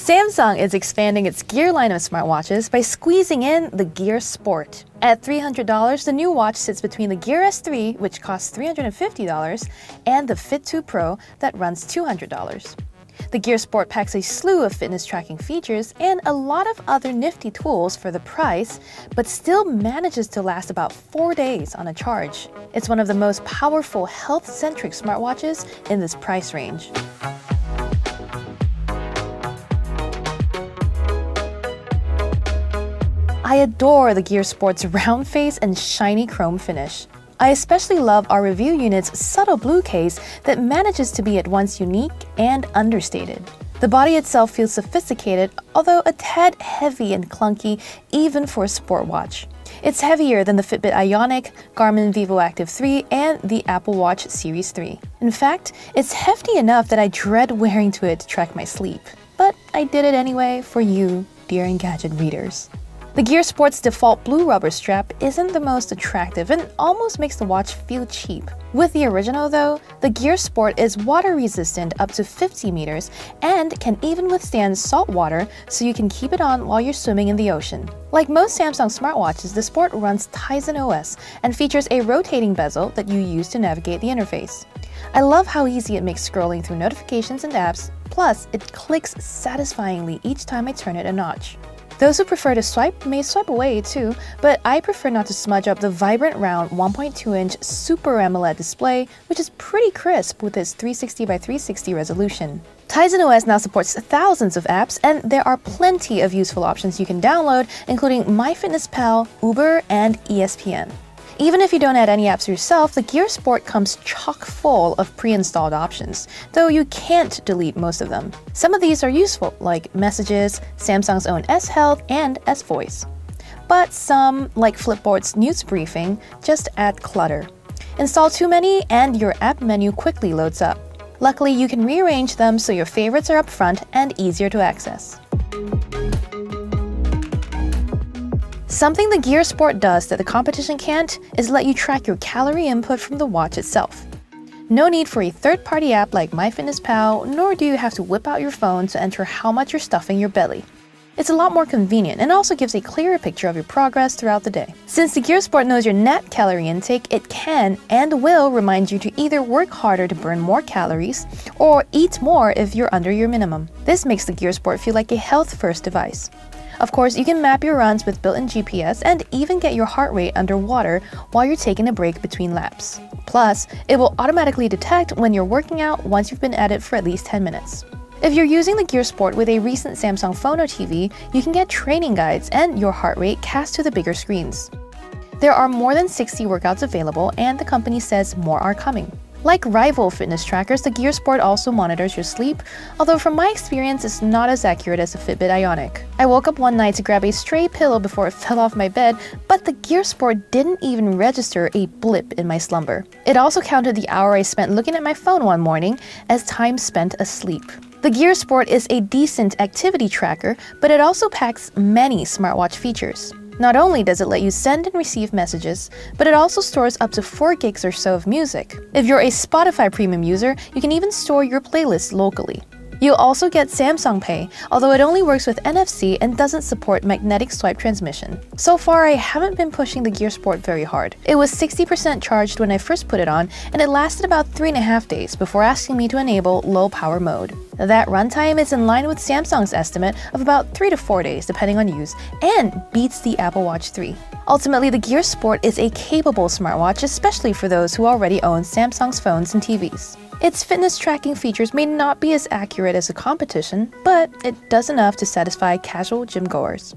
Samsung is expanding its Gear line of smartwatches by squeezing in the Gear Sport. At $300, the new watch sits between the Gear S3, which costs $350, and the Fit 2 Pro that runs $200. The Gear Sport packs a slew of fitness tracking features and a lot of other nifty tools for the price, but still manages to last about 4 days on a charge. It's one of the most powerful health-centric smartwatches in this price range. I adore the Gear Sport's round face and shiny chrome finish. I especially love our review unit's subtle blue case that manages to be at once unique and understated. The body itself feels sophisticated, although a tad heavy and clunky even for a sport watch. It's heavier than the Fitbit Ionic, Garmin Vivo Active 3, and the Apple Watch Series 3. In fact, it's hefty enough that I dread wearing to it to track my sleep. But I did it anyway for you, dear Engadget readers. The Gear Sport's default blue rubber strap isn't the most attractive and almost makes the watch feel cheap. With the original though, the Gear Sport is water resistant up to 50 meters and can even withstand salt water, so you can keep it on while you're swimming in the ocean. Like most Samsung smartwatches, the Sport runs Tizen OS and features a rotating bezel that you use to navigate the interface. I love how easy it makes scrolling through notifications and apps, plus it clicks satisfyingly each time I turn it a notch. Those who prefer to swipe may swipe away too, but I prefer not to smudge up the vibrant round 1.2-inch Super AMOLED display, which is pretty crisp with its 360 by 360 resolution. Tizen OS now supports thousands of apps, and there are plenty of useful options you can download, including MyFitnessPal, Uber, and ESPN. Even if you don't add any apps yourself, the Gear Sport comes chock full of pre-installed options, though you can't delete most of them. Some of these are useful, like Messages, Samsung's own S-Health, and S-Voice. But some, like Flipboard's News Briefing, just add clutter. Install too many and your app menu quickly loads up. Luckily, you can rearrange them so your favorites are up front and easier to access. Something the Gear Sport does that the competition can't is let you track your calorie input from the watch itself. No need for a third-party app like MyFitnessPal, nor do you have to whip out your phone to enter how much you're stuffing your belly. It's a lot more convenient and also gives a clearer picture of your progress throughout the day. Since the Gear Sport knows your net calorie intake, it can and will remind you to either work harder to burn more calories or eat more if you're under your minimum. This makes the Gear Sport feel like a health-first device. Of course, you can map your runs with built-in GPS and even get your heart rate underwater while you're taking a break between laps. Plus, it will automatically detect when you're working out once you've been at it for at least 10 minutes. If you're using the Gear Sport with a recent Samsung phone or TV, you can get training guides and your heart rate cast to the bigger screens. There are more than 60 workouts available, and the company says more are coming. Like rival fitness trackers, the Gear Sport also monitors your sleep, although from my experience, it's not as accurate as the Fitbit Ionic. I woke up one night to grab a stray pillow before it fell off my bed, but the Gear Sport didn't even register a blip in my slumber. It also counted the hour I spent looking at my phone one morning as time spent asleep. The Gear Sport is a decent activity tracker, but it also packs many smartwatch features. Not only does it let you send and receive messages, but it also stores up to 4 gigs or so of music. If you're a Spotify Premium user, you can even store your playlists locally. You'll also get Samsung Pay, although it only works with NFC and doesn't support magnetic swipe transmission. So far, I haven't been pushing the Gear Sport very hard. It was 60% charged when I first put it on, and it lasted about 3.5 days before asking me to enable low power mode. That runtime is in line with Samsung's estimate of about 3 to 4 days depending on use, and beats the Apple Watch 3. Ultimately, the Gear Sport is a capable smartwatch, especially for those who already own Samsung's phones and TVs. Its fitness tracking features may not be as accurate as the competition, but it does enough to satisfy casual gym goers.